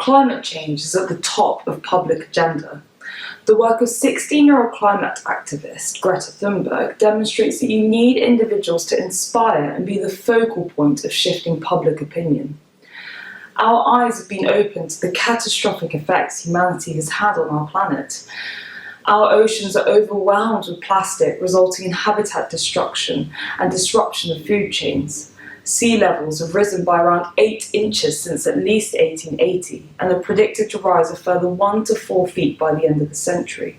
Climate change is at the top of public agenda. The work of 16-year-old climate activist Greta Thunberg demonstrates that you need individuals to inspire and be the focal point of shifting public opinion. Our eyes have been opened to the catastrophic effects humanity has had on our planet. Our oceans are overwhelmed with plastic, resulting in habitat destruction and disruption of food chains. Sea levels have risen by around 8 inches since at least 1880 and are predicted to rise a further 1 to 4 feet by the end of the century.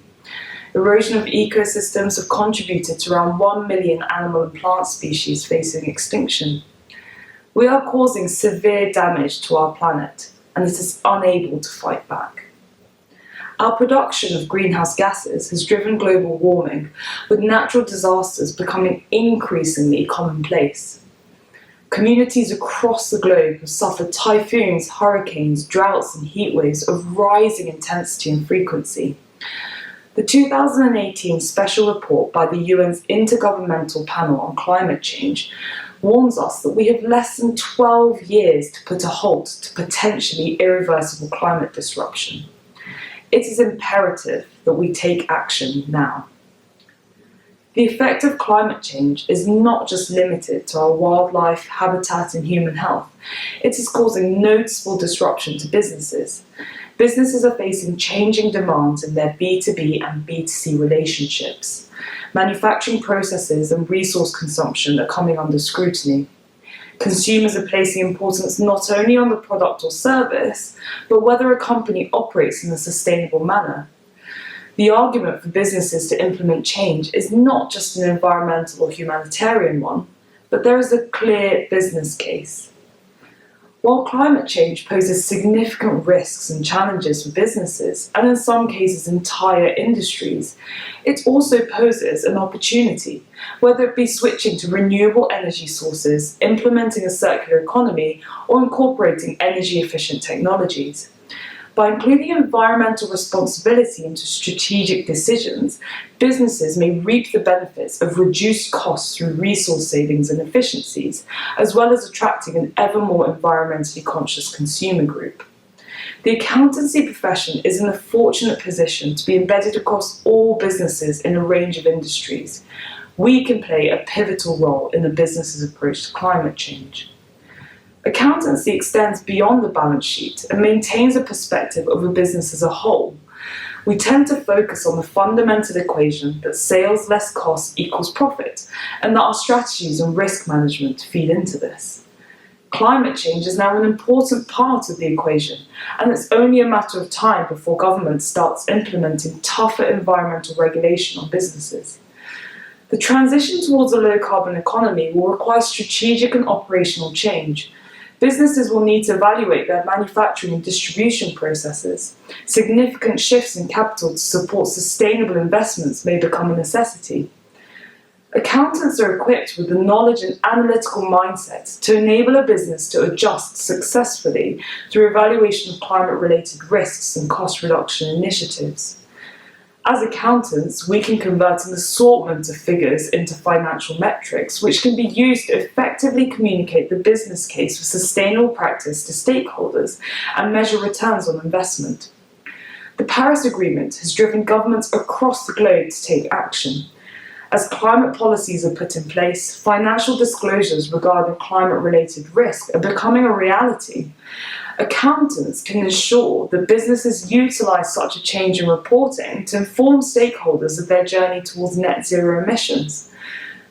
Erosion of ecosystems have contributed to around 1 million animal and plant species facing extinction. We are causing severe damage to our planet, and it is unable to fight back. Our production of greenhouse gases has driven global warming, with natural disasters becoming increasingly commonplace. Communities across the globe have suffered typhoons, hurricanes, droughts, and heatwaves of rising intensity and frequency. The 2018 special report by the UN's Intergovernmental Panel on Climate Change warns us that we have less than 12 years to put a halt to potentially irreversible climate disruption. It is imperative that we take action now. The effect of climate change is not just limited to our wildlife, habitat, and human health. It is causing noticeable disruption to businesses. Businesses are facing changing demands in their B2B and B2C relationships. Manufacturing processes and resource consumption are coming under scrutiny. Consumers are placing importance not only on the product or service, but whether a company operates in a sustainable manner. The argument for businesses to implement change is not just an environmental or humanitarian one, but there is a clear business case. While climate change poses significant risks and challenges for businesses, and in some cases entire industries, it also poses an opportunity, whether it be switching to renewable energy sources, implementing a circular economy, or incorporating energy-efficient technologies. By including environmental responsibility into strategic decisions, businesses may reap the benefits of reduced costs through resource savings and efficiencies, as well as attracting an ever more environmentally conscious consumer group. The accountancy profession is in the fortunate position to be embedded across all businesses in a range of industries. We can play a pivotal role in a business's approach to climate change. Accountancy extends beyond the balance sheet and maintains a perspective of a business as a whole. We tend to focus on the fundamental equation that sales less cost equals profit, and that our strategies and risk management feed into this. Climate change is now an important part of the equation, and it's only a matter of time before government starts implementing tougher environmental regulation on businesses. The transition towards a low-carbon economy will require strategic and operational change. Businesses will need to evaluate their manufacturing and distribution processes. Significant shifts in capital to support sustainable investments may become a necessity. Accountants are equipped with the knowledge and analytical mindset to enable a business to adjust successfully through evaluation of climate-related risks and cost reduction initiatives. As accountants, we can convert an assortment of figures into financial metrics, which can be used to effectively communicate the business case for sustainable practice to stakeholders and measure returns on investment. The Paris Agreement has driven governments across the globe to take action. As climate policies are put in place, financial disclosures regarding climate-related risk are becoming a reality. Accountants can ensure that businesses utilize such a change in reporting to inform stakeholders of their journey towards net zero emissions.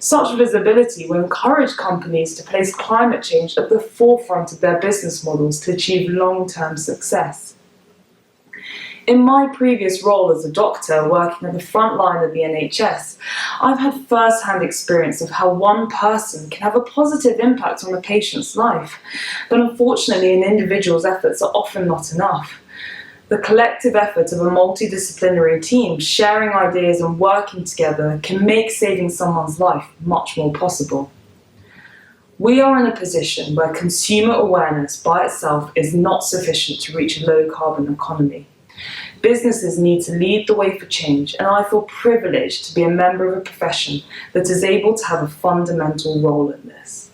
Such visibility will encourage companies to place climate change at the forefront of their business models to achieve long-term success. In my previous role as a doctor working at the front line of the NHS, I've had first-hand experience of how one person can have a positive impact on a patient's life, but unfortunately an individual's efforts are often not enough. The collective effort of a multidisciplinary team sharing ideas and working together can make saving someone's life much more possible. We are in a position where consumer awareness by itself is not sufficient to reach a low-carbon economy. Businesses need to lead the way for change, and I feel privileged to be a member of a profession that is able to have a fundamental role in this.